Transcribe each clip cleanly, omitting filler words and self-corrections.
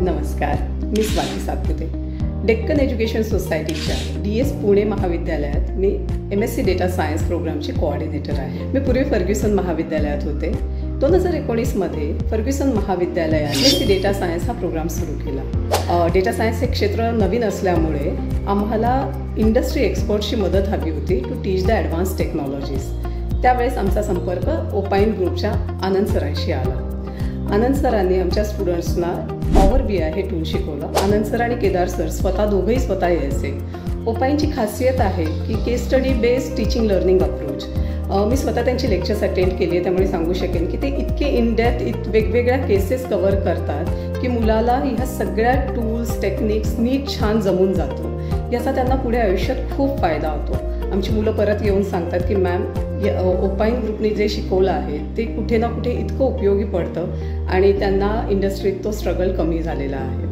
नमस्कार, मी स्वाती सातपुते. डेक्कन एज्युकेशन सोसायटीच्या DS पुणे महाविद्यालयात मी MSc डेटा सायन्स प्रोग्रामची कोऑर्डिनेटर आहे. मी पूर्वी फर्ग्युसन महाविद्यालयात होते. 2019मध्ये फर्ग्युसन महाविद्यालयात MSc डेटा सायन्स हा प्रोग्राम सुरू केला. डेटा सायन्स हे क्षेत्र नवीन असल्यामुळे आम्हाला इंडस्ट्री एक्सपर्ट्सची मदत हवी होती to teach the advance technologies. त्यावेळेस आमचा संपर्क ओपाइन ग्रुपच्या आनंद सरांशी आला. आनंद सरांनी आमच्या स्टुडंट्सना पॉवर BI हे टूल शिकवलं. आनंद सर आणि केदार सर दोघंही स्वतः यायचे. ओपाइनची खासियत आहे की case study based teaching learning approach. मी स्वतः त्यांची लेक्चर्स अटेंड केली आहे, त्यामुळे सांगू शकेन की ते इतके इनडेप्थ वेगवेगळ्या केसेस कव्हर करतात की मुलाला ह्या सगळ्या टूल्स टेक्निक्स नीट छान जमून जातो. याचा त्यांना पुढे आयुष्यात खूप फायदा होतो. आमची मुलं परत येऊन सांगतात की मॅम, ओपाइन ग्रुपने जे शिकवलं आहे ते कुठे ना कुठे इतकं उपयोगी पडतं आणि त्यांना इंडस्ट्रीत तो स्ट्रगल कमी झालेला आहे.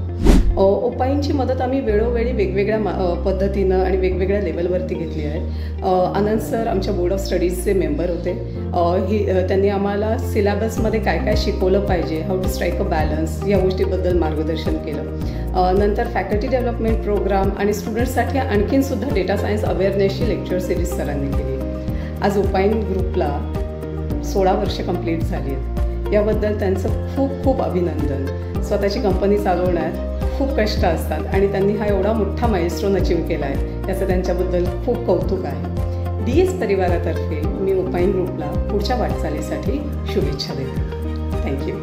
ओपाइनची मदत आम्ही वेळोवेळी वेगवेगळ्या पद्धतीनं आणि वेगवेगळ्या लेवलवरती घेतली आहे. आनंद सर आमच्या बोर्ड ऑफ स्टडीजचे मेंबर होते. त्यांनी आम्हाला सिलेबसमध्ये काय काय शिकवलं पाहिजे, how to strike a balance, या गोष्टीबद्दल मार्गदर्शन केलं. नंतर फॅकल्टी डेव्हलपमेंट प्रोग्राम आणि स्टुडंट्ससाठी आणखीनसुद्धा डेटा सायन्स अवेअरनेसची लेक्चर सिरीज सरांनी केली. आज ओपाइन ग्रुपला 16 वर्ष कंप्लीट झाली आहेत. याबद्दल त्यांचं खूप खूप अभिनंदन. स्वतःची कंपनी चालवण्यात खूप कष्ट असतात आणि त्यांनी हा एवढा मोठा माइलस्टोन अचीव्ह केला आहे, याचं त्यांच्याबद्दल खूप कौतुक आहे. DS परिवारातर्फे मी ओपाइन ग्रुपला पुढच्या वाटचालीसाठी शुभेच्छा देते. थँक्यू.